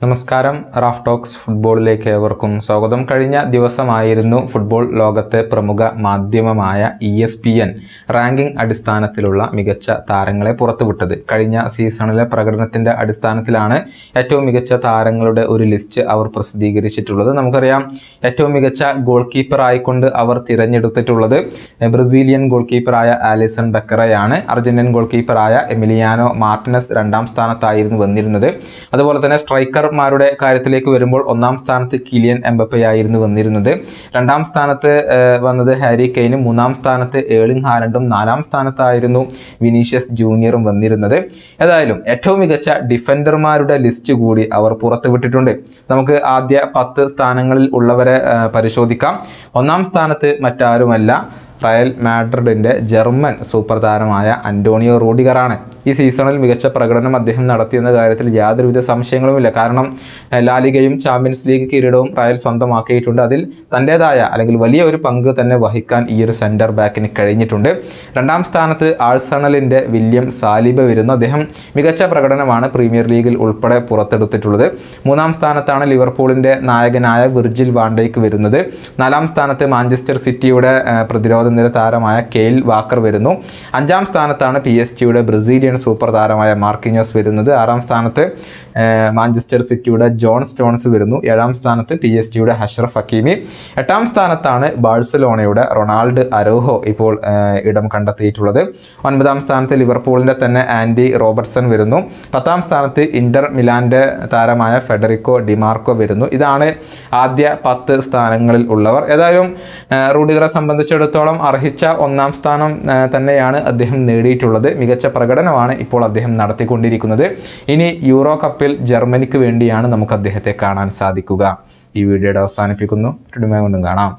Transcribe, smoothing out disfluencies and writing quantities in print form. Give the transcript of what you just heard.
നമസ്കാരം. Raf talks ഫുട്ബോളിലേക്ക് ഏവർക്കും സ്വാഗതം. കഴിഞ്ഞ ദിവസമായിരുന്നു ഫുട്ബോൾ ലോകത്തെ പ്രമുഖ മാധ്യമമായ ESPN റാങ്കിംഗ് അടിസ്ഥാനത്തിലുള്ള മികച്ച താരങ്ങളെ പുറത്തുവിട്ടത്. കഴിഞ്ഞ സീസണിലെ പ്രകടനത്തിൻ്റെ അടിസ്ഥാനത്തിലാണ് ഏറ്റവും മികച്ച താരങ്ങളുടെ ഒരു ലിസ്റ്റ് അവർ പ്രസിദ്ധീകരിച്ചിട്ടുള്ളത്. നമുക്കറിയാം, ഏറ്റവും മികച്ച ഗോൾ കീപ്പർ ആയിക്കൊണ്ട് അവർ തിരഞ്ഞെടുത്തിട്ടുള്ളത് ബ്രസീലിയൻ ഗോൾ കീപ്പറായ ആലിസൺ ബെക്കറയാണ്. അർജന്റീൻ ഗോൾ കീപ്പറായ എമിലിയാനോ മാർട്ടിനസ് രണ്ടാം സ്ഥാനത്തായിരുന്നു വന്നിരുന്നത്. അതുപോലെ തന്നെ സ്ട്രൈക്കർമാരുടെ കാര്യത്തിലേക്ക് വരുമ്പോൾ ഒന്നാം സ്ഥാനത്ത് കിലിയൻ എംബപ്പെ ആയിരുന്നു വന്നിരുന്നത്. രണ്ടാം സ്ഥാനത്ത് വന്നത് ഹാരി കെയ്നും, മൂന്നാം സ്ഥാനത്ത് ഏർലിംഗ് ഹാലൻഡും, നാലാം സ്ഥാനത്തായിരുന്നു വിനീഷ്യസ് ജൂനിയറും വന്നിരുന്നത്. ഏതായാലും ഏറ്റവും മികച്ച ഡിഫൻഡർമാരുടെ ലിസ്റ്റ് കൂടി അവർ പുറത്തുവിട്ടിട്ടുണ്ട്. നമുക്ക് ആദ്യ 10 സ്ഥാനങ്ങളിൽ ഉള്ളവരെ പരിശോധിക്കാം. ഒന്നാം സ്ഥാനത്ത് മറ്റാരുമല്ല, റയൽ മാഡ്രിഡിൻ്റെ ജർമ്മൻ സൂപ്പർ താരമായ അന്റോണിയോ റൂഡിഗറാണ്. ഈ സീസണിൽ മികച്ച പ്രകടനം അദ്ദേഹം നടത്തിയെന്ന കാര്യത്തിൽ യാതൊരുവിധ സംശയങ്ങളുമില്ല. കാരണം ലാലിഗയും ചാമ്പ്യൻസ് ലീഗ് കിരീടവും റയൽ സ്വന്തമാക്കിയിട്ടുണ്ട്. അതിൽ തൻ്റേതായ അല്ലെങ്കിൽ വലിയ ഒരു പങ്ക് തന്നെ വഹിക്കാൻ ഈ ഒരു സെൻറ്റർ ബാക്കിന് കഴിഞ്ഞിട്ടുണ്ട്. രണ്ടാം സ്ഥാനത്ത് ആഴ്സണലിൻ്റെ വില്യം സാലിബ വരുന്നു. അദ്ദേഹം മികച്ച പ്രകടനമാണ് പ്രീമിയർ ലീഗിൽ ഉൾപ്പെടെ പുറത്തെടുത്തിട്ടുള്ളത്. മൂന്നാം സ്ഥാനത്താണ് ലിവർപൂളിൻ്റെ നായകനായ വിർജിൽ വാൻ ഡൈക്ക് വരുന്നത്. നാലാം സ്ഥാനത്ത് മാഞ്ചസ്റ്റർ സിറ്റിയുടെ പ്രതിരോധ നിര താരമായ കെയ്ൽ വാക്കർ വരുന്നു. അഞ്ചാം സ്ഥാനത്താണ് PSG ബ്രസീലിയൻ സൂപ്പർ താരമായ മാർക്കിഞ്ഞോസ് വരുന്നത്. ആറാം സ്ഥാനത്ത് മാഞ്ചസ്റ്റർ സിറ്റിയുടെ ജോൺ സ്റ്റോൺസ് വരുന്നു. ഏഴാം സ്ഥാനത്ത് PSG അഷ്റഫ് ഹക്കീമി. എട്ടാം സ്ഥാനത്താണ് ബാഴ്സലോണയുടെ റൊണാൾഡ് അരോഹോ ഇപ്പോൾ ഇടം കണ്ടെത്തിയിട്ടുള്ളത്. ഒൻപതാം സ്ഥാനത്ത് ലിവർപൂളിൻ്റെ തന്നെ ആൻഡി റോബർട്ട്സൺ വരുന്നു. പത്താം സ്ഥാനത്ത് ഇന്റർ മിലാൻ്റെ താരമായ ഫെഡറിക്കോ ഡിമാർക്കോ വരുന്നു. ഇതാണ് ആദ്യ 10 സ്ഥാനങ്ങളിൽ ഉള്ളവർ. ഏതായാലും റൂഡിഗറെ സംബന്ധിച്ചിടത്തോളം അർഹിച്ച ഒന്നാം സ്ഥാനം തന്നെയാണ് അദ്ദേഹം നേടിയിട്ടുള്ളത്. മികച്ച പ്രകടനമാണ് ഇപ്പോൾ അദ്ദേഹം നടത്തിക്കൊണ്ടിരിക്കുന്നത്. ഇനി യൂറോ കപ്പിൽ ജർമ്മനിക്ക് വേണ്ടിയാണ് നമുക്ക് അദ്ദേഹത്തെ കാണാൻ സാധിക്കുക. ഈ വീഡിയോയുടെ അവസാനിപ്പിക്കുന്നു. വീണ്ടും കാണാം.